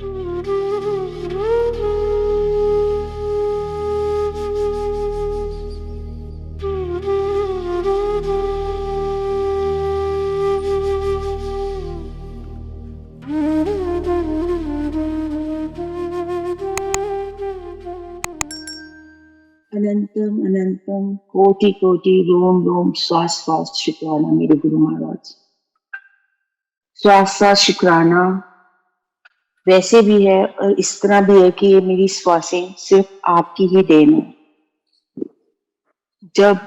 अनंतम अनंतम कोटि कोटि रोम रोम श्वास श्वास शुक्राना मेरे गुरु महाराज। श्वास श्वास शुक्राना वैसे भी है और इस तरह भी है कि ये मेरी श्वासें सिर्फ आपकी ही देन है। जब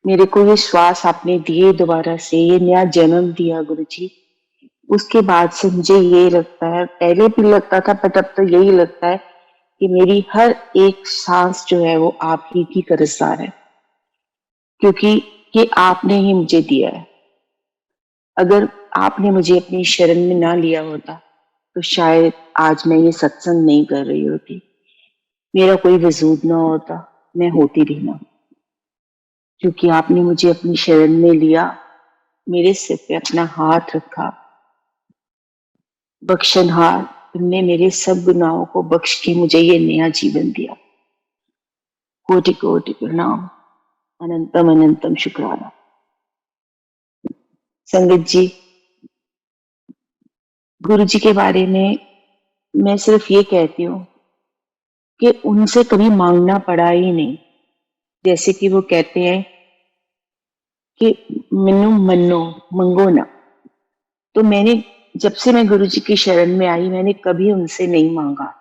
मेरे को ये श्वास आपने दिए दोबारा से, ये नया जन्म दिया गुरु जी, उसके बाद से मुझे ये लगता है, पहले भी लगता था पर अब तो यही लगता है कि मेरी हर एक सांस जो है वो आप ही की कर्जदार है, क्योंकि ये आपने ही मुझे दिया है। अगर आपने मुझे अपनी शरण में ना लिया होता तो शायद आज मैं ये सत्संग नहीं कर रही होती, मेरा कोई वजूद ना होता, मैं होती भी ना। क्योंकि आपने मुझे अपनी शरण में लिया, मेरे सिर पे अपना हाथ रखा, बख्शनहार, तुमने मेरे सब गुनाहों को बख्श के मुझे ये नया जीवन दिया। कोटि कोटि प्रणाम, अनंतम अनंतम शुक्राना। संगत जी, गुरु जी के बारे में मैं सिर्फ ये कहती हूँ कि उनसे कभी मांगना पड़ा ही नहीं। जैसे कि वो कहते हैं कि मन्नो मन्नो मंगो ना, तो मैंने जब से मैं गुरु जी की शरण में आई मैंने कभी उनसे नहीं मांगा,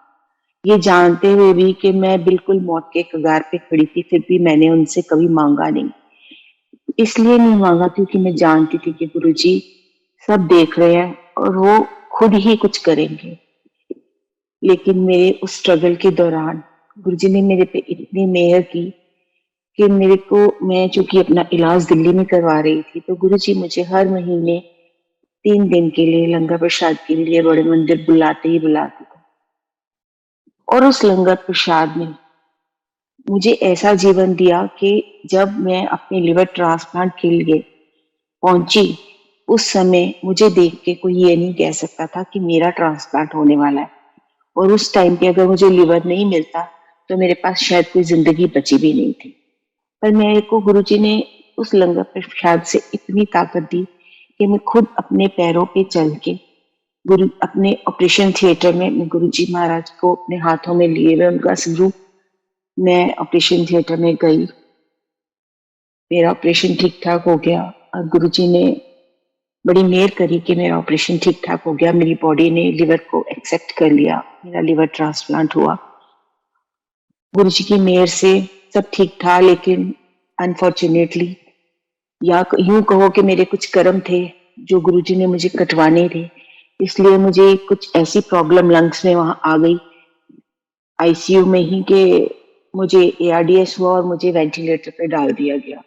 ये जानते हुए भी कि मैं बिल्कुल मौत के कगार पे खड़ी थी, फिर भी मैंने उनसे कभी मांगा नहीं। इसलिए नहीं मांगा क्योंकि मैं जानती थी कि गुरु जी सब देख रहे हैं और वो खुद ही कुछ करेंगे। लेकिन मेरे उस स्ट्रगल के दौरान गुरु जी ने मेरे पे इतनी मेहर की कि मेरे को, मैं चूंकि अपना इलाज दिल्ली में करवा रही थी, तो गुरु जी मुझे हर महीने 3 दिन के लिए लंगर प्रसाद के लिए बड़े मंदिर बुलाते ही बुलाते थे। और उस लंगर प्रसाद ने मुझे ऐसा जीवन दिया कि जब मैं अपने लिवर ट्रांसप्लांट के लिए पहुंची, उस समय मुझे देख के कोई ये नहीं कह सकता था कि मेरा ट्रांसप्लांट होने वाला है। और उस टाइम पे अगर मुझे लिवर नहीं मिलता तो मेरे पास शायद कोई जिंदगी बची भी नहीं थी। पर मेरे को गुरुजी ने उस लंगर प्रसाद से इतनी ताकत दी कि मैं खुद अपने पैरों पे चल के गुरु अपने ऑपरेशन थिएटर में मैं गुरुजी महाराज को अपने हाथों में लिए हुए उनका स्वरूप, मैं ऑपरेशन थिएटर में गई, मेरा ऑपरेशन ठीक ठाक हो गया और गुरुजी ने बड़ी मेहर करी कि मेरा ऑपरेशन ठीक ठाक हो गया। मेरी बॉडी ने लिवर को एक्सेप्ट कर लिया, मेरा लिवर ट्रांसप्लांट हुआ। गुरु जी की मेहर से सब ठीक था, लेकिन अनफॉर्चुनेटली या यूं कहो कि मेरे कुछ कर्म थे जो गुरु जी ने मुझे कटवाने थे, इसलिए मुझे कुछ ऐसी प्रॉब्लम लंग्स में वहां आ गई आईसीयू में ही कि मुझे एआरडीएस हुआ और मुझे वेंटिलेटर पे डाल दिया गया।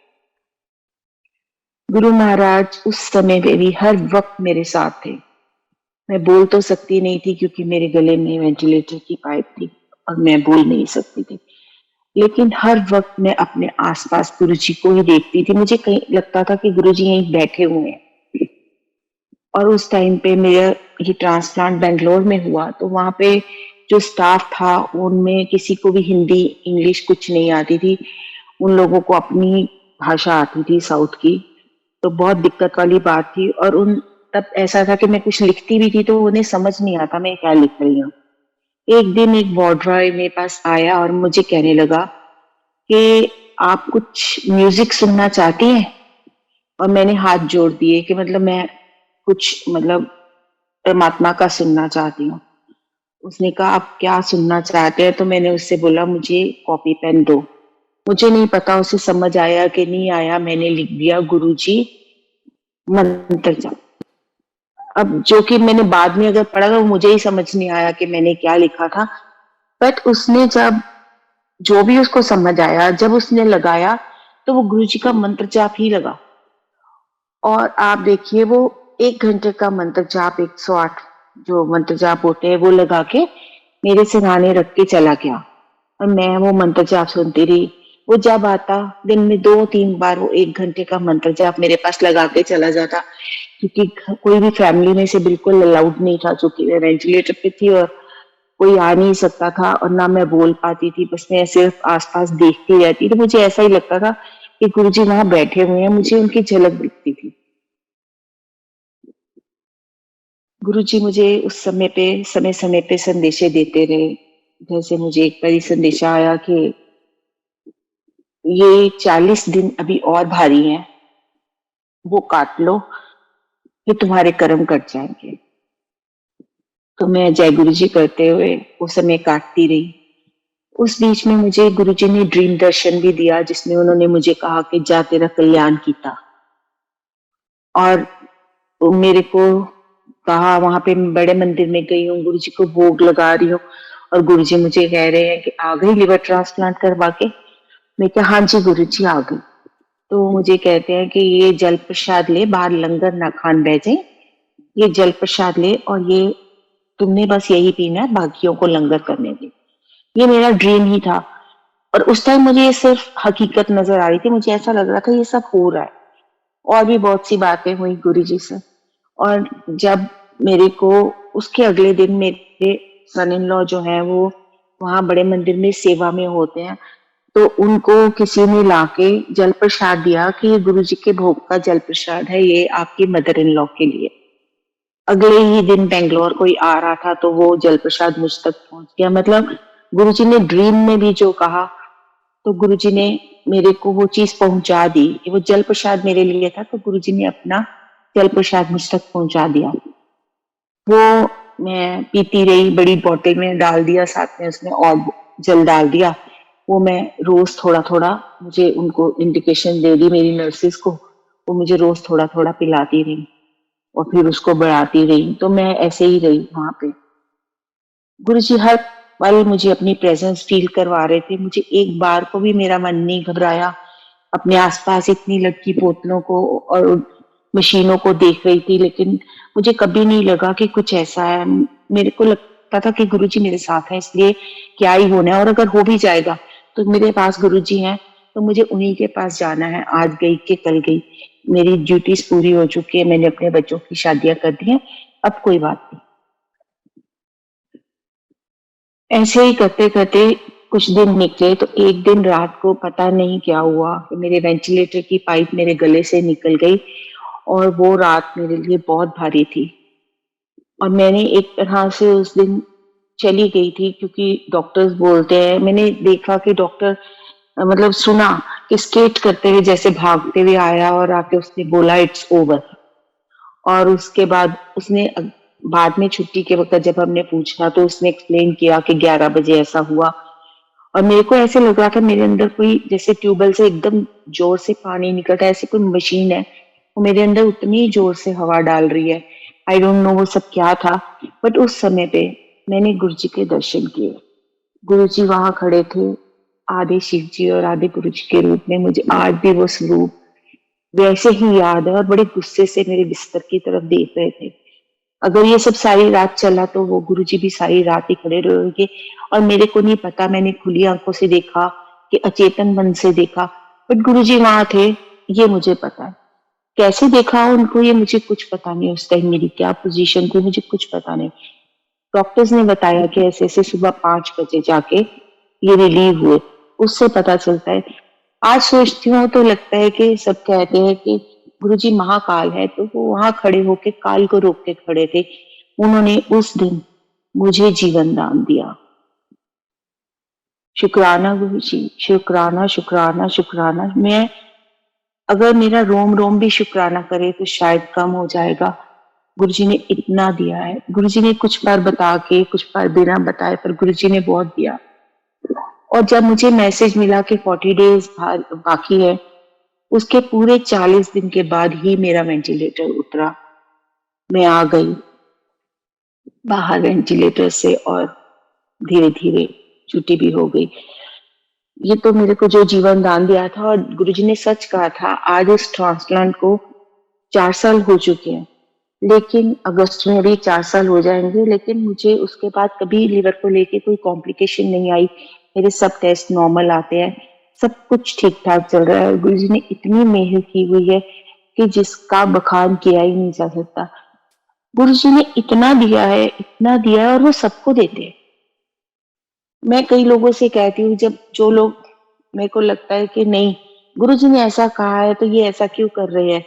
गुरु महाराज उस समय पे भी हर वक्त मेरे साथ थे। मैं बोल तो सकती नहीं थी क्योंकि मेरे गले में वेंटिलेटर की पाइप थी और मैं बोल नहीं सकती थी, लेकिन हर वक्त मैं अपने आसपास गुरु जी को ही देखती थी। मुझे कहीं लगता था कि गुरु जी यहीं बैठे हुए हैं। और उस टाइम पे मेरा ये ट्रांसप्लांट बेंगलोर में हुआ, तो वहां पे जो स्टाफ था उनमें किसी को भी हिंदी इंग्लिश कुछ नहीं आती थी, उन लोगों को अपनी भाषा आती थी साउथ की, तो बहुत दिक्कत वाली बात थी। और उन तब ऐसा था कि मैं कुछ लिखती भी थी तो उन्हें समझ नहीं आता मैं क्या लिख रही हूँ। एक दिन एक वार्ड बॉय मेरे पास आया और मुझे कहने लगा कि आप कुछ म्यूजिक सुनना चाहती हैं? और मैंने हाथ जोड़ दिए कि मतलब मैं कुछ मतलब परमात्मा का सुनना चाहती हूँ। उसने कहा आप क्या सुनना चाहते हैं? तो मैंने उससे बोला मुझे कॉपी पेन दो। मुझे नहीं पता उसे समझ आया कि नहीं आया, मैंने लिख दिया गुरुजी मंत्र जाप। अब जो कि मैंने बाद में अगर पढ़ा तो मुझे ही समझ नहीं आया कि मैंने क्या लिखा था। बट उसने जब जो भी उसको समझ आया, जब उसने लगाया तो वो गुरुजी का मंत्र जाप ही लगा। और आप देखिए वो 1 घंटे का मंत्र जाप 108 जो मंत्र जाप होते हैं वो लगा के मेरे सिरहाने रख के चला गया और मैं वो मंत्र जाप सुनती रही। वो जब आता दिन में 2-3 बार वो 1 घंटे का मंत्र जाप मेरे पास लगा के चला जाता, क्योंकि कोई भी फैमिली में से बिल्कुल अलाउड नहीं था, चूंकि मैं वेंटिलेटर पे थी और कोई आ नहीं सकता था और ना मैं बोल पाती थी, बस मैं सिर्फ आसपास देखती रहती। तो मुझे ऐसा ही लगता था कि गुरुजी वहां बैठे हुए हैं, मुझे उनकी झलक दिखती थी। गुरुजी मुझे उस समय समय पे संदेशे देते रहे। जैसे मुझे एक बारी संदेशा आया कि ये 40 दिन अभी और भारी हैं, वो काट लो, फिर तुम्हारे कर्म कट जाएंगे। तो मैं जय गुरु जी करते हुए वो समय काटती रही। उस बीच में मुझे गुरुजी ने ड्रीम दर्शन भी दिया, जिसमें उन्होंने मुझे कहा कि जा तेरा कल्याण कीता। और मेरे को कहा, वहां पे मैं बड़े मंदिर में गई हूँ, गुरुजी को भोग लगा रही हूँ और गुरुजी मुझे कह रहे हैं कि आ गई लिवर ट्रांसप्लांट करवा के। मैं क्या, हाँ जी गुरुजी आ गई। तो मुझे कहते हैं कि ये जल प्रसाद ले, बाहर लंगर ना खान बह जाए, ये जल प्रसाद ले और ये तुमने बस यही पीना है, बाकियों को लंगर करने दे। ये मेरा ड्रीम ही था। और उस टाइम मुझे ये सिर्फ हकीकत नजर आ रही थी, मुझे ऐसा लग रहा था ये सब हो रहा है। और भी बहुत सी बातें हुई गुरुजी से। और जब मेरे को उसके अगले दिन मेरे सन इन लॉ जो है वो वहां बड़े मंदिर में सेवा में होते हैं, तो उनको किसी ने लाके जल प्रसाद दिया कि ये गुरुजी के भोग का जल प्रसाद है, ये आपकी मदर इन लॉ के लिए। अगले ही दिन बेंगलोर कोई आ रहा था तो वो जल प्रसाद मुझ तक पहुंच गया। मतलब गुरुजी ने ड्रीम में भी जो कहा, तो गुरुजी ने मेरे को वो चीज पहुंचा दी कि वो जल प्रसाद मेरे लिए था, तो गुरुजी ने अपना जल प्रसाद मुझ तक पहुंचा दिया। वो मैं पीती रही, बड़ी बोतल में डाल दिया, साथ में उसमें और जल डाल दिया। वो मैं रोज थोड़ा थोड़ा, मुझे उनको इंडिकेशन दे दी मेरी नर्सिस को, वो मुझे रोज थोड़ा थोड़ा पिलाती रही और फिर उसको बढ़ाती रही। तो मैं ऐसे ही रही वहां पे। गुरुजी हर पल मुझे अपनी प्रेजेंस फील करवा रहे थे। मुझे एक बार को भी मेरा मन नहीं घबराया। अपने आसपास इतनी लटकी बोतलों को और मशीनों को देख रही थी, लेकिन मुझे कभी नहीं लगा कि कुछ ऐसा है। मेरे को लगता था कि गुरुजी मेरे साथ हैं, इसलिए क्या ही होना है, और अगर हो भी जाएगा तो मेरे पास गुरुजी हैं, तो मुझे उन्हीं के पास जाना है। आज गई के कल गई, मेरी ड्यूटीज पूरी हो चुकी है, मैंने अपने बच्चों की शादियां कर दी हैं, अब कोई बात नहीं। ऐसे ही करते करते कुछ दिन निकले, तो एक दिन रात को पता नहीं क्या हुआ कि मेरे वेंटिलेटर की पाइप मेरे गले से निकल गई और वो रात मेरे लिए बहुत भारी थी। और मैंने एक तरह से उस दिन चली गई थी, क्योंकि डॉक्टर्स बोलते हैं, मैंने देखा कि डॉक्टर मतलब सुना कि स्केट करते हुए जैसे भागते हुए आया और आके उसने बोला इट्स ओवर। और उसके बाद उसने बाद में छुट्टी के वक्त जब हमने पूछा तो उसने एक्सप्लेन किया कि 11 बजे ऐसा हुआ। और मेरे को ऐसे लग रहा था मेरे अंदर कोई जैसे ट्यूबवेल से एकदम जोर से पानी निकलता है, ऐसी कोई मशीन है वो मेरे अंदर उतनी जोर से हवा डाल रही है। आई डोंट नो वो सब क्या था। बट उस समय पे मैंने गुरु जी के दर्शन किए। गुरु जी वहां खड़े थे, आधे शिव जी और आधे गुरु जी के रूप में। मुझे आज भी वो स्वरूप वैसे ही याद है और बड़े गुस्से से मेरे बिस्तर की तरफ देख रहे थे। अगर ये सब सारी रात चला तो वो गुरुजी भी सारी रात ही खड़े रहेंगे। और मेरे को नहीं पता, मैंने खुली आंखों से देखा कि अचेतन मन से देखा, बट गुरुजी वहां थे, ये मुझे पता है। कैसे देखा उनको ये मुझे कुछ पता नहीं, उस टाइम मेरी क्या पोजीशन थी मुझे कुछ पता नहीं। डॉक्टर्स ने बताया कि ऐसे ऐसे सुबह 5 बजे जाके ये रिलीव हुए, उससे पता चलता है। आज सोचती हूँ तो लगता है कि सब कहते हैं कि गुरुजी महाकाल है, तो वो वहां खड़े होके काल को रोक के खड़े थे। उन्होंने उस दिन मुझे जीवन दान दिया। शुक्राना गुरुजी, शुक्राना शुक्राना शुक्राना। मैं अगर मेरा रोम रोम भी शुक्राना करे तो शायद कम हो जाएगा। गुरुजी ने इतना दिया है। गुरुजी ने कुछ बार बता के, कुछ बार बिना बताए, पर गुरुजी ने बहुत दिया। और जब मुझे मैसेज मिला कि 40 डेज बाकी है, उसके पूरे 40 दिन के बाद ही मेरा वेंटिलेटर उतरा। मैं आ गई बाहर वेंटिलेटर से और धीरे धीरे छुट्टी भी हो गई। ये तो मेरे को जो जीवन दान दिया था, और गुरुजी ने सच कहा था। आज इस ट्रांसप्लांट को 4 साल हो चुके हैं, लेकिन अगस्त में अभी 4 साल हो जाएंगे, लेकिन मुझे उसके बाद कभी लिवर को लेके कोई कॉम्प्लिकेशन नहीं आई। मेरे सब टेस्ट नॉर्मल आते हैं, सब कुछ ठीक ठाक चल रहा है। गुरुजी ने इतनी मेहर की हुई है कि जिसका बखान किया ही नहीं जा सकता। गुरु जी ने इतना दिया है और वो सबको देते हैं। मैं कई लोगों से कहती हूँ, जब जो लोग मेरे को लगता है कि नहीं, गुरु जी ने ऐसा कहा है तो ये ऐसा क्यों कर रहे हैं?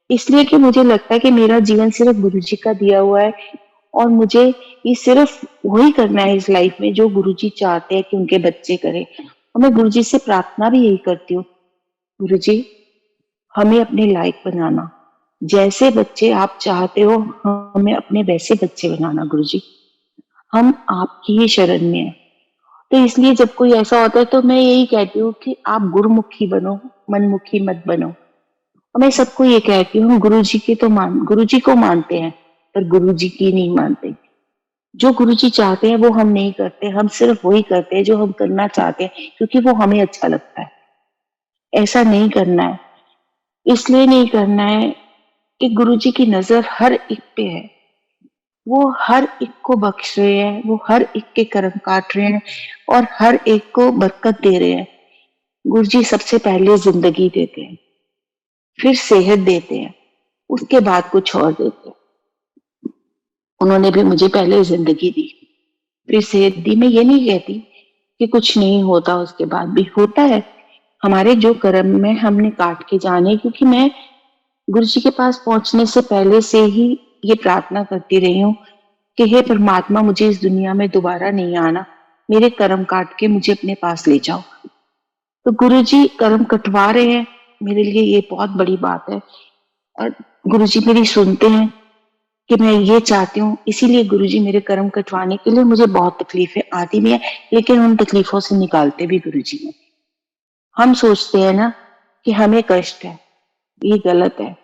इसलिए कि मुझे लगता है कि मेरा जीवन सिर्फ गुरु जी का दिया हुआ है और मुझे ये सिर्फ वही करना है इस लाइफ में जो गुरु जी चाहते हैं कि उनके बच्चे करें। और मैं गुरु जी से प्रार्थना भी यही करती हूँ, गुरु जी हमें अपने लायक बनाना, जैसे बच्चे आप चाहते हो हमें अपने वैसे बच्चे बनाना गुरु जी। हम आपकी ही शरण में हैं। तो इसलिए जब कोई ऐसा होता है तो मैं यही कहती हूँ कि आप गुरुमुखी बनो, मनमुखी मत बनो। और मैं सबको ये कहती हूँ, गुरु जी को मानते हैं पर गुरु जी की नहीं मानते। जो गुरु जी चाहते हैं वो हम नहीं करते, हम सिर्फ वही करते हैं जो हम करना चाहते हैं क्योंकि वो हमें अच्छा लगता है। ऐसा नहीं करना है, इसलिए नहीं करना है कि गुरु जी की नजर हर एक पे है। वो हर एक को बख्श रहे हैं, वो हर एक के कर्म काट रहे हैं और हर एक को बरकत दे रहे हैं। गुरु जी सबसे पहले जिंदगी देते हैं, फिर सेहत देते हैं, उसके बाद कुछ और देते हैं। उन्होंने भी मुझे पहले जिंदगी दी, फिर सेहत दी। मैं ये नहीं कहती कि कुछ नहीं होता, उसके बाद भी होता है। हमारे जो कर्म में हमने काट के जाने, क्योंकि मैं गुरु जी के पास पहुंचने से पहले से ही ये प्रार्थना करती रही हूँ कि हे परमात्मा, मुझे इस दुनिया में दोबारा नहीं आना, मेरे कर्म काट के मुझे अपने पास ले जाओ। तो गुरु जी कर्म कटवा रहे हैं, मेरे लिए ये बहुत बड़ी बात है। और गुरु जी मेरी सुनते हैं कि मैं ये चाहती हूँ, इसीलिए गुरु जी मेरे कर्म कटवाने के लिए मुझे बहुत तकलीफें आती भी है, लेकिन उन तकलीफों से निकालते भी गुरु जी हैं। हम सोचते हैं ना कि हमें कष्ट है, ये गलत है,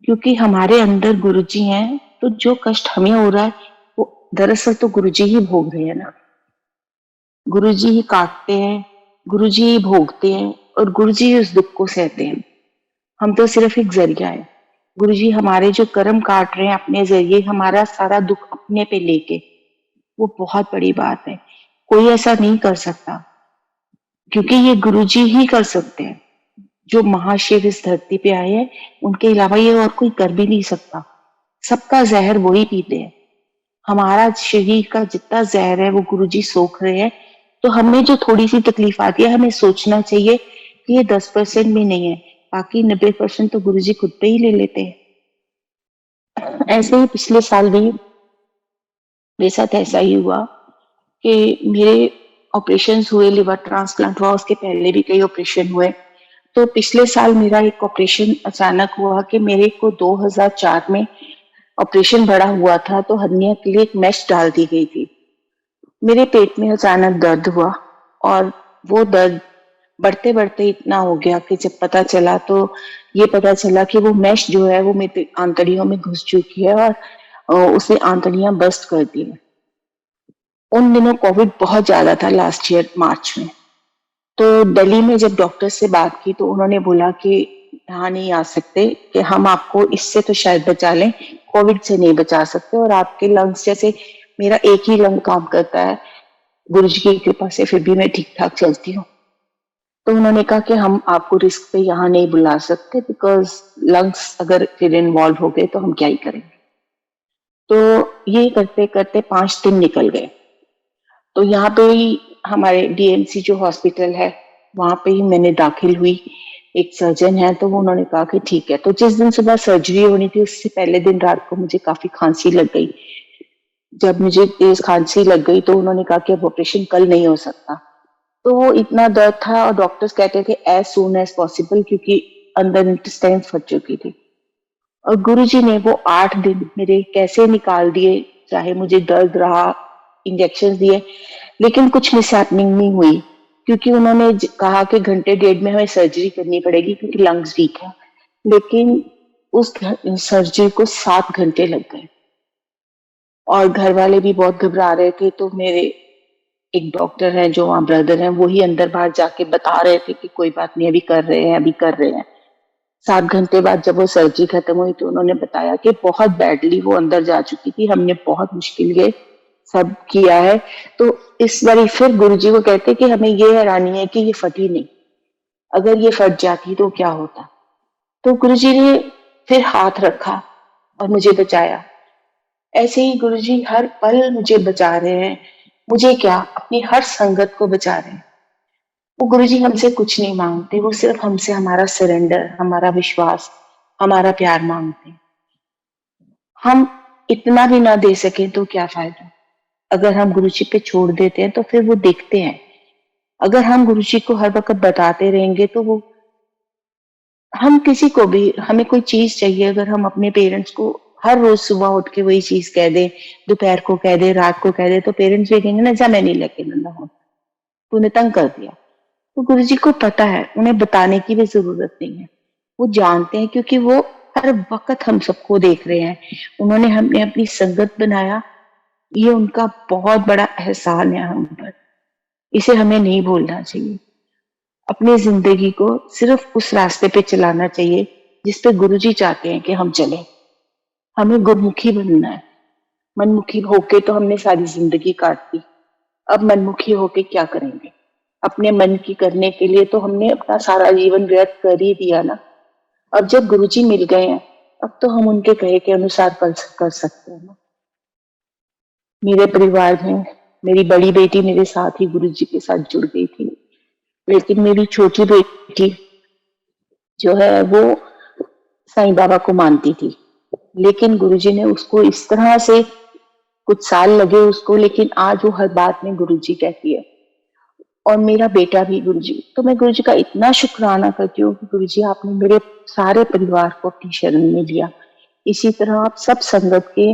क्योंकि हमारे अंदर गुरु जी हैं, तो जो कष्ट हमें हो रहा है वो दरअसल तो गुरु जी ही भोग रहे हैं ना। गुरु जी ही काटते हैं, गुरु जी ही भोगते हैं और गुरु जी ही उस दुख को सहते हैं। हम तो सिर्फ एक जरिया है। गुरु जी हमारे जो कर्म काट रहे हैं अपने जरिए, हमारा सारा दुख अपने पे लेके, वो बहुत बड़ी बात है। कोई ऐसा नहीं कर सकता, क्योंकि ये गुरु जी ही कर सकते हैं। जो महाशिव इस धरती पे आए हैं, उनके अलावा ये और कोई कर भी नहीं सकता। सबका जहर वही पीते हैं। हमारा शरीर का जितना जहर है वो गुरु जी सोख रहे हैं। तो हमें जो थोड़ी सी तकलीफ आती है, हमें सोचना चाहिए कि ये 10% भी नहीं है, बाकी 90% तो गुरु जी खुद पे ही ले लेते हैं। ऐसे ही पिछले साल भी मेरे साथ ऐसा ही हुआ कि मेरे ऑपरेशंस हुए, लिवर ट्रांसप्लांट हुआ, उसके पहले भी कई ऑपरेशन हुए। तो पिछले साल मेरा एक ऑपरेशन अचानक हुआ कि मेरे को 2004 में ऑपरेशन बड़ा हुआ था, तो हर्निया के लिए एक मेश डाल दी गई थी। मेरे पेट में अचानक दर्द हुआ और वो दर्द बढ़ते बढ़ते इतना हो गया कि जब पता चला तो ये पता चला कि वो मेश जो है वो मेरे आंतड़ियों में घुस चुकी है और उसने आंतड़ियां बस्ट कर दी। उन दिनों कोविड बहुत ज्यादा था, लास्ट ईयर मार्च में। तो दिल्ली में जब डॉक्टर से बात की तो उन्होंने बोला कि यहाँ नहीं आ सकते, कि हम आपको इससे तो शायद बचा लें, कोविड से नहीं बचा सकते, और आपके लंग्स, जैसे मेरा एक ही लंग काम करता है, गुरु जी की कृपा से फिर भी मैं ठीक ठाक चलती हूँ। तो उन्होंने कहा कि हम आपको रिस्क पे यहाँ नहीं बुला सकते, बिकॉज लंग्स अगर फिर इन्वॉल्व हो गए तो हम क्या ही करेंगे। तो ये करते करते 5 दिन निकल गए। तो यहाँ पे ही हमारे डीएमसी जो हॉस्पिटल है, वहां पे ही मैंने दाखिल हुई। एक सर्जन है, तो वो उन्होंने कहा कि ठीक है। तो जिस दिन सुबह सर्जरी होनी थी उससे पहले दिन रात को मुझे काफी खांसी लग गई। जब मुझे तेज खांसी लग गई तो उन्होंने कहा कि अब ऑपरेशन कल नहीं हो सकता। तो वो इतना दर्द था और डॉक्टर्स कहते थे एज सून एज पॉसिबल, क्योंकि अंदर इंटेस्टाइन फट चुकी थी। और गुरुजी ने वो 8 दिन मेरे कैसे निकाल दिए, चाहे मुझे दर्द रहा, इंजेक्शन दिए, लेकिन कुछ मिसहैपनिंग नहीं हुई, क्योंकि उन्होंने कहा कि घंटे डेढ़ में हमें सर्जरी करनी पड़ेगी क्योंकि लंग्स वीक है। लेकिन उस सर्जरी को 7 घंटे लग गए और घर वाले भी बहुत घबरा रहे थे। तो मेरे एक डॉक्टर हैं जो वहाँ ब्रदर हैं, वो ही अंदर बाहर जाके बता रहे थे कि कोई बात नहीं, अभी कर रहे हैं, अभी कर रहे हैं। 7 घंटे बाद जब वो सर्जरी खत्म हुई तो उन्होंने बताया कि बहुत बैडली वो अंदर जा चुकी थी, हमने बहुत मुश्किल ये सब किया है। तो इस बारी फिर गुरुजी को कहते कि हमें ये हैरानी है कि ये फटी नहीं, अगर ये फट जाती तो क्या होता। तो गुरुजी ने फिर हाथ रखा और मुझे बचाया। ऐसे ही गुरुजी हर पल मुझे बचा रहे हैं। मुझे क्या, अपनी हर संगत को बचा रहे हैं। वो गुरुजी हमसे कुछ नहीं मांगते, वो सिर्फ हमसे हमारा सरेंडर, हमारा विश्वास, हमारा प्यार मांगते हैं। हम इतना भी ना दे सके तो क्या फायदा। अगर हम गुरुजी पे छोड़ देते हैं तो फिर वो देखते हैं। अगर हम गुरुजी को हर वक्त बताते रहेंगे तो वो, हम किसी को भी, हमें कोई चीज चाहिए, अगर हम अपने पेरेंट्स को हर रोज सुबह उठ के वही चीज कह दे, दोपहर को कह दे, रात को कह दे, तो पेरेंट्स भी कहेंगे ना, जा मैं नहीं लेके लंदा हूँ, तूने तंग कर दिया। तो गुरुजी को पता है, उन्हें बताने की भी जरूरत नहीं है। वो जानते हैं क्योंकि वो हर वक्त हम सबको देख रहे हैं। उन्होंने हमें अपनी संगत बनाया, ये उनका बहुत बड़ा एहसान है हम पर। इसे हमें नहीं भूलना चाहिए। अपनी जिंदगी को सिर्फ उस रास्ते पे चलाना चाहिए जिस पे गुरुजी चाहते हैं कि हम चले। हमें गुरुमुखी बनना है। मनमुखी होके तो हमने सारी जिंदगी काट दी। अब मनमुखी होके क्या करेंगे? अपने मन की करने के लिए तो हमने अपना सारा जीवन व्यर्थ कर ही दिया ना। अब जब गुरुजी मिल गए हैं, अब तो हम उनके कहे के अनुसार कर सकते हैं ना। मेरे परिवार में मेरी बड़ी बेटी मेरे साथ ही गुरुजी के साथ जुड़ गई थी, लेकिन मेरी छोटी बेटी जो है वो साईं बाबा को मानती थी। लेकिन गुरुजी ने उसको इस तरह से, कुछ साल लगे उसको, लेकिन आज वो हर बात में गुरुजी कहती है। और मेरा बेटा भी गुरुजी, तो मैं गुरुजी का इतना शुक्राना करती हूँ कि गुरुजी आपने मेरे सारे परिवार को अपनी शरण में लिया। इसी तरह आप सब संगत के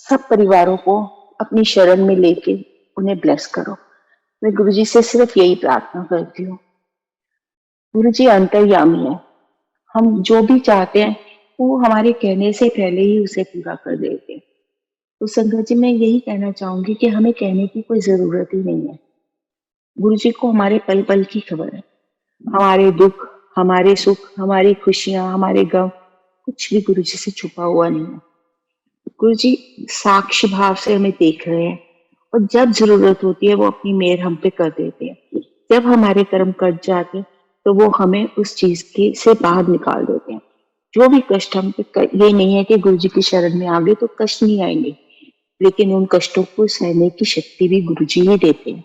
सब परिवारों को अपनी शरण में लेके उन्हें ब्लेस करो। मैं गुरुजी से सिर्फ यही प्रार्थना करती हूँ। गुरुजी अंतर्यामी है। हम जो भी चाहते हैं वो हमारे कहने से पहले ही उसे पूरा कर देते हैं। तो संगत जी, मैं यही कहना चाहूंगी कि हमें कहने की कोई जरूरत ही नहीं है। गुरुजी को हमारे पल पल की खबर है। हमारे दुख, हमारे सुख, हमारी खुशियां, हमारे गम, कुछ भी गुरुजी से छुपा हुआ नहीं है। गुरुजी साक्षी भाव से हमें देख रहे हैं और जब जरूरत होती है वो अपनी मेहर हम पे कर देते हैं। जब हमारे कर्म कट जाते हैं तो वो हमें उस चीज के से बाहर निकाल देते हैं। जो भी कष्ट हम पे ये नहीं है कि गुरुजी की शरण में आ गए तो कष्ट नहीं आएंगे, लेकिन उन कष्टों को सहने की शक्ति भी गुरुजी ही देते हैं।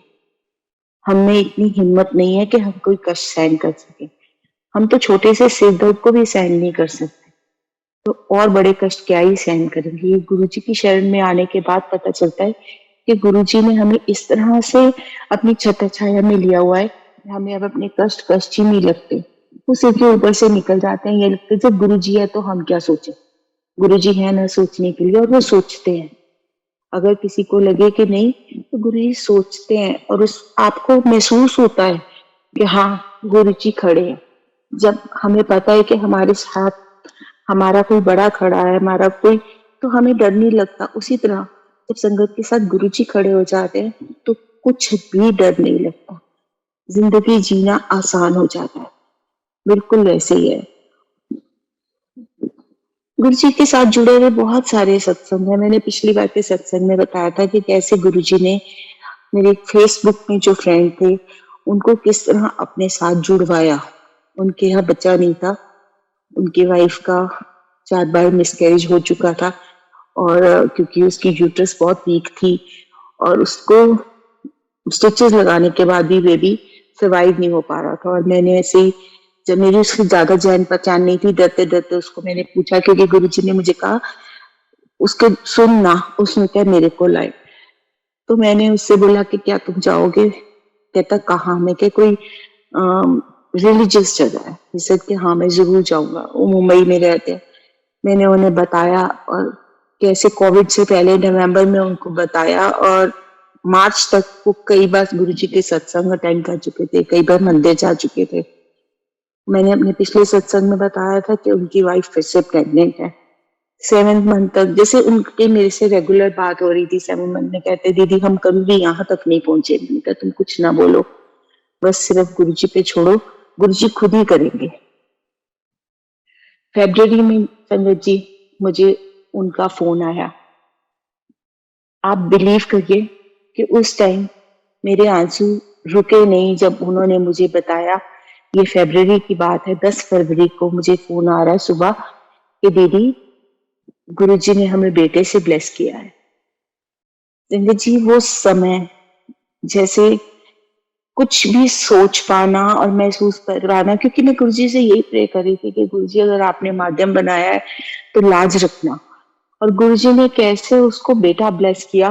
हमें इतनी हिम्मत नहीं है कि हम कोई कष्ट सहन कर सके। हम तो छोटे से सिर दर्द को भी सहन नहीं कर सकते, तो और बड़े कष्ट क्या ही सहन करेंगे। ये गुरुजी की शरण में आने के बाद पता चलता है कि गुरुजी ने हमें इस तरह से अपनी छत्र छाया में लिया हुआ है कि हमें अब अपने कष्ट कष्ट ही नहीं लगते। वो सिर के ऊपर से निकल जाते हैं। ये लगता है जब गुरुजी है तो हम क्या सोचे। गुरुजी है ना सोचने के लिए, और वो सोचते हैं। अगर किसी को लगे कि नहीं, तो गुरुजी सोचते हैं और उस आपको महसूस होता है कि हाँ, गुरुजी खड़े हैं। जब हमें पता है कि हमारे साथ हमारा कोई बड़ा खड़ा है, हमारा कोई, तो हमें डर नहीं लगता। उसी तरह जब संगत के साथ गुरुजी खड़े हो जाते हैं तो कुछ भी डर नहीं लगता। जिंदगी जीना आसान हो जाता है। बिल्कुल वैसे ही है। गुरुजी के साथ जुड़े हुए बहुत सारे सत्संग है। मैंने पिछली बार के सत्संग में बताया था कि कैसे गुरुजी ने मेरे फेसबुक में जो फ्रेंड थे उनको किस तरह अपने साथ जुड़वाया। उनके यहाँ बच्चा नहीं था, उनकी वाइफ का 4 बार मिसकैरेज हो चुका था, और क्योंकि उसकी यूट्रस बहुत वीक थी और उसको स्टिचेस लगाने के बाद भी बेबी सर्वाइव नहीं हो पा रहा था। और मैंने ऐसे ही, जब मेरी उसकी ज्यादा जान पहचान नहीं थी, डरते डरते उसको मैंने पूछा, क्योंकि गुरुजी ने मुझे कहा उसके सुनना, उसने क्या मेरे को लाए। तो मैंने उससे बोला कि क्या तुम जाओगे? कहता कहाँ? मैं क्या कोई रिलीजियस जगह है? जैसे कि हाँ मैं जरूर जाऊंगा। वो मुंबई में रहते हैं। मैंने उन्हें बताया, और कैसे कोविड से पहले नवंबर में उनको बताया, और मार्च तक वो कई बार गुरुजी के सत्संग अटेंड कर चुके थे, कई बार मंदिर जा चुके थे। मैंने अपने पिछले सत्संग में बताया था कि उनकी वाइफ फिर से प्रेग्नेंट है। 7 मंथ तक जैसे उनके मेरे से रेगुलर बात हो रही थी। 7 मंथ में कहते दीदी हम कभी भी यहाँ तक नहीं पहुंचे। मैंने कहा तुम कुछ ना बोलो, बस सिर्फ गुरुजी पे छोड़ो, गुरुजी खुद ही करेंगे। फरवरी में संगत जी मुझे उनका फोन आया। आप बिलीव करिए कि उस टाइम मेरे आंसू रुके नहीं जब उन्होंने मुझे बताया। ये फरवरी की बात है, 10 फरवरी को मुझे फोन आ रहा है सुबह कि दीदी, गुरुजी ने हमें बेटे से ब्लेस किया है। संगत जी, वो समय जैसे कुछ भी सोच पाना और महसूस कर पाना, क्योंकि मैं गुरुजी से यही प्रे कर रही थी कि गुरुजी, अगर आपने माध्यम बनाया है तो लाज रखना। और गुरुजी ने कैसे उसको बेटा ब्लेस किया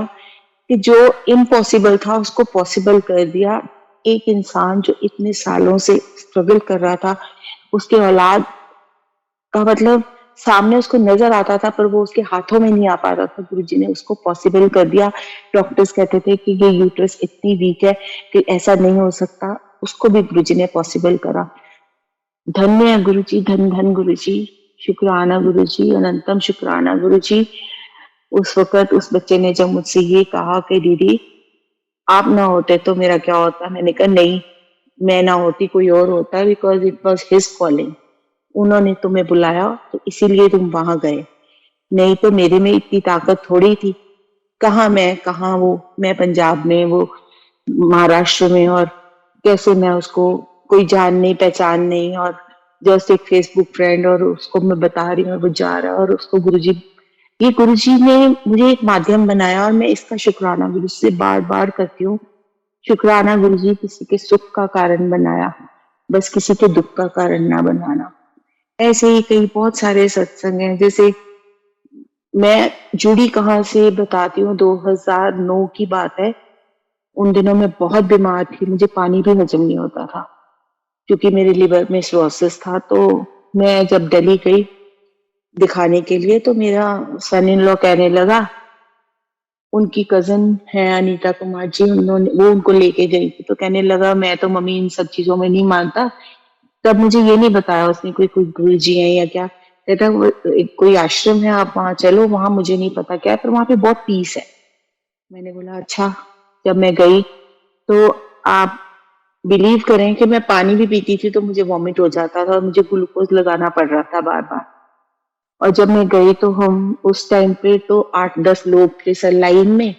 कि जो इम्पॉसिबल था उसको पॉसिबल कर दिया। एक इंसान जो इतने सालों से स्ट्रगल कर रहा था, उसके औलाद का मतलब सामने उसको नजर आता था पर वो उसके हाथों में नहीं आ पा रहा था, गुरुजी ने उसको पॉसिबल कर दिया। डॉक्टर्स कहते थे कि ये यूट्रस इतनी वीक है कि ऐसा नहीं हो सकता, उसको भी गुरुजी ने पॉसिबल करा। धन्य है गुरुजी, धन धन गुरुजी, शुक्राना गुरुजी, अनंतम शुक्राना गुरुजी। उस वक्त उस बच्चे ने जब मुझसे ये कहा कि दीदी, आप ना होते तो मेरा क्या होता, मैंने कहा नहीं, मैं ना होती कोई और होता, because it was his calling. उन्होंने तुम्हें बुलाया तो इसीलिए तुम वहां गए, नहीं तो मेरे में इतनी ताकत थोड़ी थी। कहाँ मैं, कहाँ वो, मैं पंजाब में, वो महाराष्ट्र में, और कैसे मैं उसको, कोई जान नहीं पहचान नहीं, और जस्ट एक फेसबुक फ्रेंड, और उसको मैं बता रही हूँ और वो जा रहा है, और उसको गुरुजी, ये गुरुजी ने मुझे एक माध्यम बनाया और मैं इसका शुक्राना गुरु से बार बार करती हूँ। शुक्राना गुरुजी, किसी के सुख का कारण बनाया, बस किसी के दुख का कारण ना बनाना। ऐसे ही कई बहुत सारे सत्संग हैं। जैसे मैं जुड़ी कहाँ से बताती हूँ, 2009 की बात है। उन दिनों में बहुत बीमार थी, मुझे पानी भी हजम नहीं होता था क्योंकि मेरे लिवर में सिरोसिस था। तो मैं जब दिल्ली गई दिखाने के लिए तो मेरा सन इन लॉ कहने लगा, उनकी कजन है अनीता कुमार जी, उन्होंने वो उनको लेके गई थी, तो कहने लगा मैं तो मम्मी इन सब चीजों में नहीं मानता। तब मुझे ये नहीं बताया उसने कोई कोई गुरु जी है या क्या, कहता कोई आश्रम है, आप वहां चलो, वहां मुझे नहीं पता क्या है, पर वहां पे बहुत पीस है। मैंने बोला अच्छा। जब मैं गई तो आप बिलीव करें कि मैं पानी भी पीती थी तो मुझे वॉमिट हो जाता था और मुझे ग्लूकोज लगाना पड़ रहा था बार बार। और जब मैं गई तो हम उस टाइम पे तो 8-10 लोग थे सर लाइन में।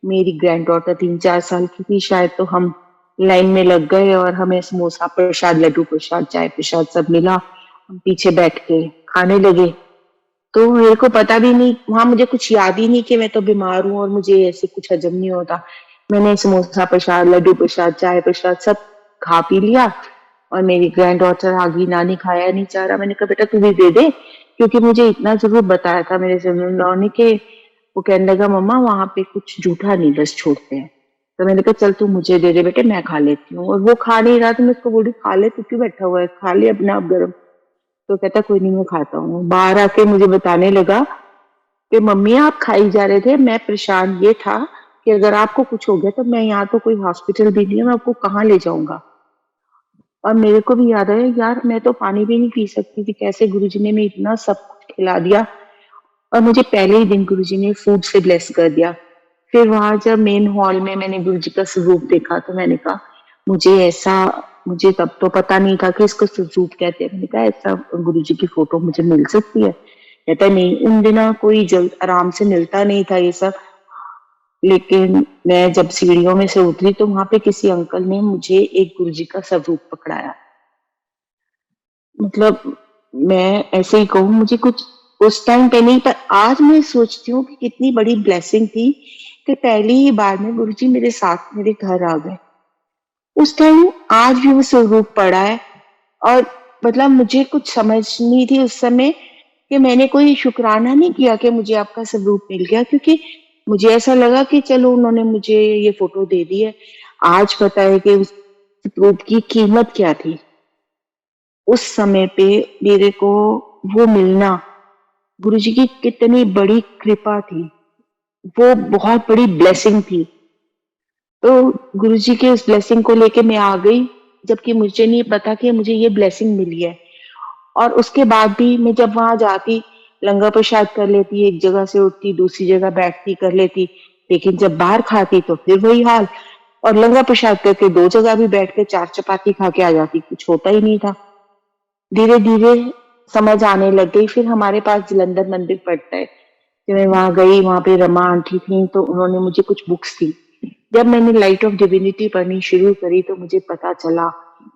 मेरी ग्रैंड डॉटर 3-4 साल की थी शायद, तो हम लाइन में लग गए और हमें समोसा प्रसाद, लड्डू प्रसाद, चाय प्रसाद सब मिला। हम पीछे बैठ के खाने लगे। तो मेरे को पता भी नहीं, वहां मुझे कुछ याद ही नहीं कि मैं तो बीमार हूँ और मुझे ऐसे कुछ हजम नहीं होता। मैंने समोसा प्रसाद, लड्डू प्रसाद, चाय प्रसाद सब खा पी लिया। और मेरी ग्रैंड डॉटर आ गई, नानी खाया नहीं चाह रहा। मैंने कहा बेटा तू भी दे दे, क्योंकि मुझे इतना जरूर बताया था मेरे सिमरन ने कि वो कहने लगा मम्मा वहां पे कुछ जूठा नहीं बस छोड़ते हैं। तो मैंने कहा चल तू मुझे दे दे बेटे, मैं खा लेती हूँ। और वो खा नहीं रहा तो मैं उसको बोली खा ले, तू क्यों बैठा हुआ है, खा ले अपने आप गरम। तो कहता कोई नहीं मैं खाता हूँ। बाहर आके मुझे बताने लगा कि मम्मी आप खाई जा रहे थे, मैं परेशान ये था कि अगर आपको कुछ हो गया तो मैं यहाँ तो कोई हॉस्पिटल भी नहीं है, मैं आपको कहाँ ले जाऊंगा। और मेरे को भी याद आया यार, मैं तो पानी भी नहीं पी सकती थी, कैसे गुरुजी ने मैं इतना सब कुछ खिला दिया। और मुझे पहले ही दिन गुरुजी ने फूड से ब्लेस कर दिया। फिर वहां जब मेन हॉल में मैंने गुरुजी का स्वरूप देखा तो मैंने कहा मुझे ऐसा, मुझे तब तो पता नहीं था कि इसको स्वरूप कहते हैं। मैंने कहा ऐसा गुरुजी की फोटो मुझे मिल सकती है? कहता नहीं, उन दिनों कोई जल्द आराम से मिलता नहीं था ये सब। लेकिन मैं जब सीढ़ियों में से उतरी तो वहां पे किसी अंकल ने मुझे एक गुरुजी का स्वरूप पकड़ाया। मतलब मैं ऐसे ही कहूँ, मुझे कुछ उस टाइम पे नहीं, पर आज मैं सोचती हूँ कि कितनी बड़ी ब्लेसिंग थी कि पहली ही बार में गुरुजी मेरे साथ मेरे घर आ गए। उस टाइम आज भी वो स्वरूप पड़ा है। और मतलब मुझे कुछ समझ नहीं थी उस समय कि मैंने कोई शुक्राना नहीं किया कि मुझे आपका स्वरूप मिल गया, क्योंकि मुझे ऐसा लगा कि चलो उन्होंने मुझे ये फोटो दे दी है। आज पता है कि उस स्वरूप की कीमत क्या थी। उस समय पे मेरे को वो मिलना गुरुजी की कितनी बड़ी कृपा थी, वो बहुत बड़ी ब्लेसिंग थी। तो गुरुजी के उस ब्लेसिंग को लेके मैं आ गई, जबकि मुझे नहीं पता कि मुझे ये ब्लेसिंग मिली है। और उसके बाद भी मैं जब वहां जाती, लंगर प्रसाद कर लेती, एक जगह से उठती दूसरी जगह बैठती कर लेती, लेकिन जब बाहर खाती तो फिर वही हाल। और लंगर प्रसाद करके 2 जगह भी बैठ के 4 चपाती खा के आ जाती, कुछ होता ही नहीं था। धीरे धीरे समझ आने लग गई। फिर हमारे पास जलंधर मंदिर पड़ता है, तो मैं वहां गई, वहां पे रमा आंटी थी तो उन्होंने मुझे कुछ बुक्स दी। जब मैंने लाइट ऑफ डिविनिटी पढ़नी शुरू करी तो मुझे पता चला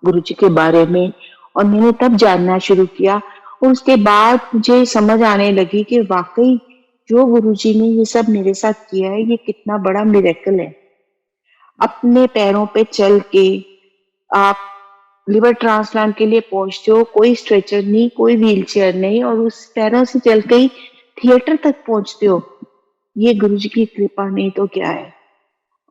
गुरुजी के बारे में, और मैंने तब जानना शुरू किया। और उसके बाद मुझे समझ आने लगी कि वाक़ई जो गुरुजी ने ये सब मेरे साथ किया है, ये कितना बड़ा मिरेकल है। अपने पैरों पे चल के आप लिवर ट्रांसप्लांट के लिए पहुँचते हो, कोई स्ट्रेचर नहीं, कोई व्हीलचेयर नहीं और उस पैरों से चल के ही थिएटर तक पहुँचते हो। ये गुरुजी की कृपा नहीं तो क्या है।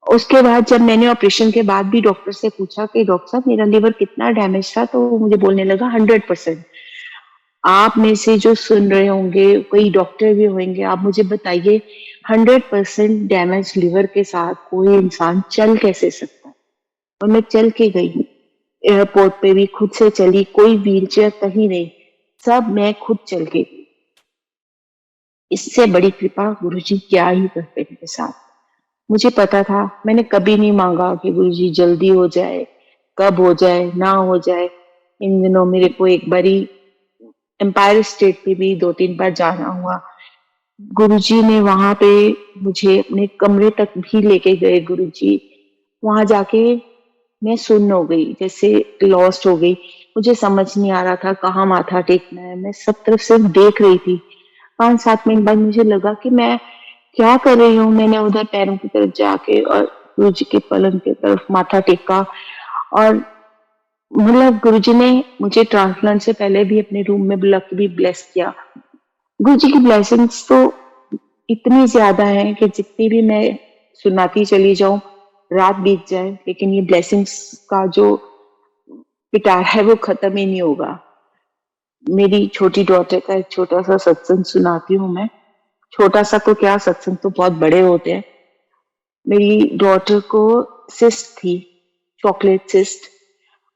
उसके बाद जब मैंने ऑपरेशन के बाद भी डॉक्टर से पूछा कि डॉक्टर साहब मेरा लिवर कितना डैमेज था, तो वो मुझे बोलने लगा 100%। आप में से जो सुन रहे होंगे, कोई डॉक्टर भी होंगे, आप मुझे बताइए 100% डैमेज लिवर के साथ कोई इंसान चल कैसे सकता है? और मैं चल के गई। एयरपोर्ट पे भी खुद से चली, कोई व्हीलचेयर कहीं नहीं, सब मैं खुद चल के गई। इससे बड़ी कृपा गुरुजी क्या ही करते मेरे साथ। मुझे पता था, मैंने कभी नहीं मांगा कि गुरुजी जल्दी हो जाए, कब हो जाए, ना हो जाए। इन दिनों मेरे को एक बारी एम्पायर स्टेट पे भी 2-3 बार जाना हुआ। गुरुजी ने वहां पे मुझे अपने कमरे तक भी लेके गए गुरुजी। वहां जाके मैं सुन्न हो गई, जैसे लॉस्ट हो गई। मुझे समझ नहीं आ रहा था कहाँ माथा टेकना है, मैं सब तरफ सिर्फ देख रही थी। 5-7 मिनट बाद मुझे लगा कि मैं क्या कर रही हूँ। मैंने उधर पैरों की तरफ जाके और गुरुजी के पलंग की तरफ माथा टेका और मतलब गुरुजी ने मुझे ट्रांसप्लांट से पहले भी अपने रूम में बुला के भी ब्लेस किया। गुरुजी की ब्लेसिंग्स तो इतनी ज्यादा है कि जितनी भी मैं सुनाती चली जाऊं, रात बीत जाए, लेकिन ये ब्लेसिंग्स का जो पिटारा है वो खत्म ही नहीं होगा। मेरी छोटी डॉटर का एक छोटा सा सत्संग सुनाती हूँ मैं। छोटा सा तो क्या, सत्संग तो बहुत बड़े होते हैं। मेरी डॉटर को सिस्ट थी, चॉकलेट सिस्ट,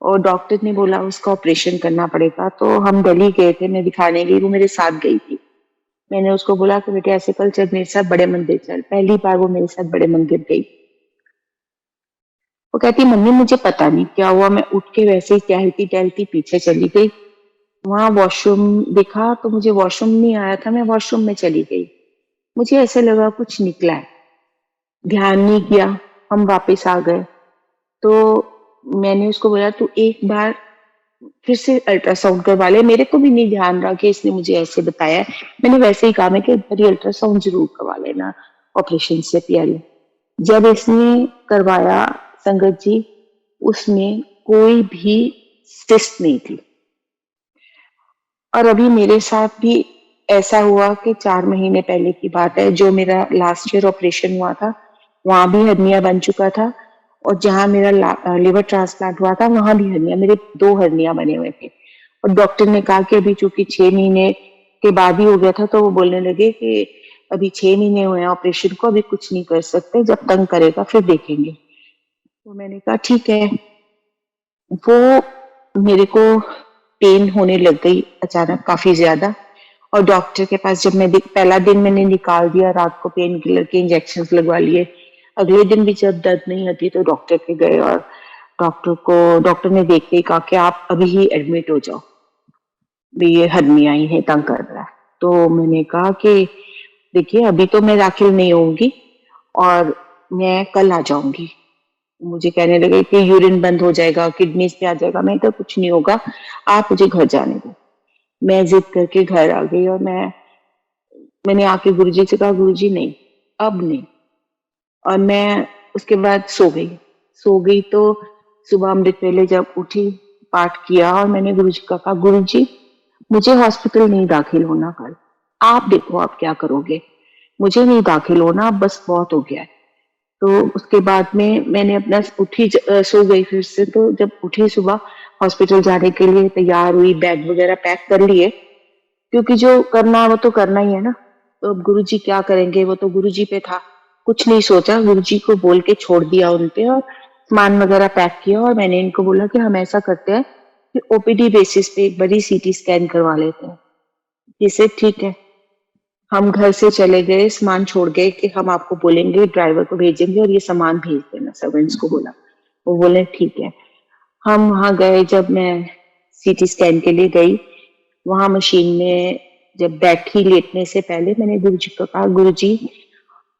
और डॉक्टर ने बोला उसका ऑपरेशन करना पड़ेगा। तो हम दिल्ली गए थे, मैं दिखाने गई, वो मेरे साथ गई थी। मैंने उसको बोला कि बेटे ऐसे कल चल मेरे साथ बड़े मंदिर चल। पहली बार वो मेरे साथ बड़े मंदिर गई। वो कहती मम्मी मुझे पता नहीं क्या हुआ, मैं उठ के वैसे ही टहलती टहलती पीछे चली गई। वहां वॉशरूम दिखा तो मुझे वॉशरूम नहीं आया था, मैं वॉशरूम में चली गई। मुझे ऐसे लगा कुछ निकला है, ध्यान नहीं किया। हम वापस आ गए तो मैंने उसको बोला तू एक बार फिर से अल्ट्रासाउंड करवा ले। मेरे को भी नहीं ध्यान रहा कि इसने मुझे ऐसे बताया है। मैंने वैसे ही कहा मैं कि एक बार अल्ट्रासाउंड जरूर करवा लेना ऑपरेशन से पहले। जब इसने करवाया संगत जी, उसमें कोई भी सिस्ट नहीं थी। और अभी मेरे साथ भी ऐसा हुआ कि 4 महीने पहले की बात है, जो मेरा लास्ट ईयर ऑपरेशन हुआ था, वहां भी हर्निया बन चुका था। और जहां मेरा लिवर ट्रांसप्लांट हुआ था वहां भी हर्निया, मेरे 2 हर्निया बने हुए थे। और डॉक्टर ने कहा कि अभी चूंकि 6 महीने के बाद ही हो गया था, तो वो बोलने लगे कि अभी 6 महीने हुए हैं ऑपरेशन को, अभी कुछ नहीं कर सकते, जब तंग करेगा फिर देखेंगे। तो मैंने कहा ठीक है। वो मेरे को पेन होने लग गई अचानक काफी ज्यादा। और डॉक्टर के पास जब मैं पहला दिन मैंने निकाल दिया, रात को पेन किलर के इंजेक्शन लगवा लिए। अगले दिन भी जब दर्द नहीं होती तो डॉक्टर के गए और डॉक्टर ने देखते ही कहा कि आप अभी ही एडमिट हो जाओ, भी ये हर्निया ही है, तंग कर रहा है। तो मैंने कहा कि देखिए अभी तो मैं दाखिल नहीं होंगी और मैं कल आ जाऊंगी। मुझे कहने लगे कि यूरिन बंद हो जाएगा, किडनीज पे आ जाएगा। मैं तो कुछ नहीं होगा, आप मुझे घर जाने दो। मैं जिद करके घर आ गई और मैंने आके गुरुजी से कहा गुरुजी नहीं, अब नहीं। और मैं उसके बाद सो गई तो सुबह अमृत वेले जब उठी, पाठ किया और मैंने गुरुजी को कहा गुरुजी मुझे हॉस्पिटल नहीं दाखिल होना कल, आप देखो आप क्या करोगे, मुझे नहीं दाखिल होना, अब बस बहुत हो गया है। तो उसके बाद में मैंने अपना सो गई फिर से। तो जब उठी सुबह हॉस्पिटल जाने के लिए तैयार हुई, बैग वगैरह पैक कर लिए, क्योंकि जो करना है वो तो करना ही है ना। तो अब गुरुजी क्या करेंगे, वो तो गुरुजी पे था। कुछ नहीं सोचा, गुरुजी को बोल के छोड़ दिया उन पे और सामान वगैरह पैक किया। और मैंने इनको बोला कि हम ऐसा करते हैं कि ओपीडी बेसिस पे एक बड़ी सीटी स्कैन करवा लेते हैं। जिसे ठीक है, हम घर से चले गए, सामान छोड़ गए कि हम आपको बोलेंगे, ड्राइवर को भेजेंगे और ये सामान भेज देना, सर्वेंट्स को बोला। वो बोले ठीक है। हम वहां गए, जब मैं सीटी स्कैन के लिए गई, वहां मशीन में जब बैठी लेटने से पहले मैंने गुरुजी को कहा गुरुजी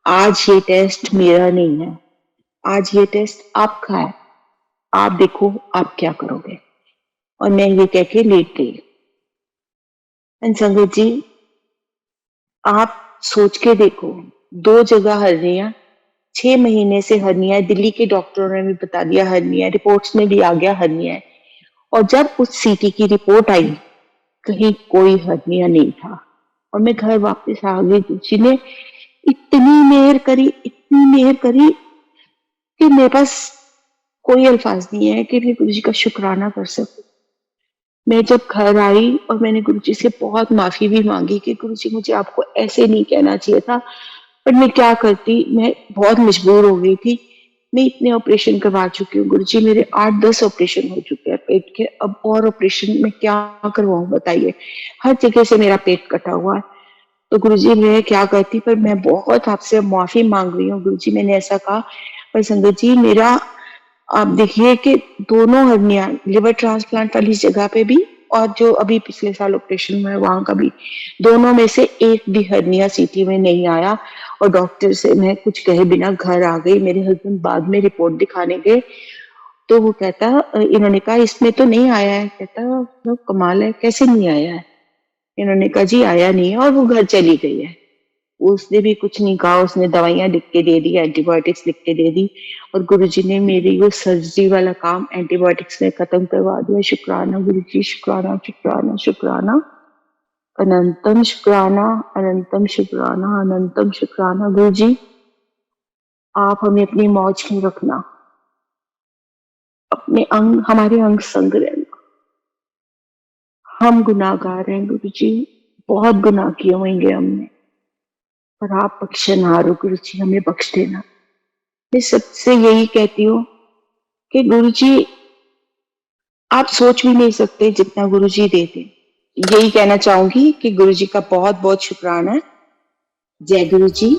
आज ये टेस्ट मेरा नहीं है, आज ये टेस्ट आपका है, आप देखो आप क्या करोगे। और मैं ये कह के लेट गई। एंड संगत जी, आप सोच के देखो, 2 जगह हर्निया, 6 महीने से हर्निया है, दिल्ली के डॉक्टरों ने भी बता दिया हर्निया है, रिपोर्ट्स में भी आ गया हर्निया है। और जब उस सीटी की रिपोर्ट आई, कहीं कोई हर्निया नहीं था और मैं घर वापस आ गई। गुरुजी ने इतनी मेहर करी, इतनी मेहर करी कि मेरे पास कोई अल्फाज नहीं है कि मैं गुरुजी का शुक्राना कर सकूं। मैं जब घर आई और मैंने गुरुजी से बहुत माफी भी मांगी कि गुरुजी मुझे आपको ऐसे नहीं कहना चाहिए था, पर मैं क्या करती, मैं बहुत मजबूर हो गई थी। मैं इतने ऑपरेशन करवा चुकी हूँ गुरुजी, मेरे 8-10 ऑपरेशन हो चुके हैं पेट के, अब और ऑपरेशन मैं क्या करवाऊं बताइए। हर जगह से मेरा पेट कटा हुआ है। तो गुरुजी मैं क्या करती, पर मैं बहुत आपसे माफी मांग रही हूँ गुरुजी, मैंने ऐसा कहा। पर संगत जी, मेरा आप देखिए कि दोनों हर्निया, लिवर ट्रांसप्लांट वाली जगह पे भी और जो अभी पिछले साल ऑपरेशन हुआ है वहां का भी, दोनों में से एक भी हर्निया सीटी में नहीं आया। और डॉक्टर से मैं कुछ कहे बिना घर आ गई। मेरे हस्बैंड बाद में रिपोर्ट दिखाने गए तो वो कहता, इन्होंने कहा इसमें तो नहीं आया है। कहता "तो कमाल है, कैसे नहीं आया है"। इन्होंने कहा जी आया नहीं है और वो घर चली गई है। उसने भी कुछ नहीं कहा, उसने दवाइयां लिख के दे दी, एंटीबायोटिक्स लिख के दे दी और गुरुजी ने मेरी वो सर्जरी वाला काम एंटीबायोटिक्स ने खत्म करवा दिया। शुक्राना गुरुजी, शुक्राना शुक्राना शुक्राना, अनंतम शुक्राना, अनंतम शुक्राना, अनंतम शुक्राना। गुरुजी, आप हमें अपनी मौज में रखना, अपने अंग, हमारे अंग संग रहना। हम गुनाहगार हैं गुरुजी, बहुत गुनाह किए होंगे हमने, पर आप बख्शनहार हो गुरुजी, हमें बख्श देना। मैं सबसे यही कहती हूँ कि गुरुजी, आप सोच भी नहीं सकते जितना गुरुजी देते। यही कहना चाहूंगी कि गुरुजी का बहुत बहुत शुक्राना। जय गुरुजी।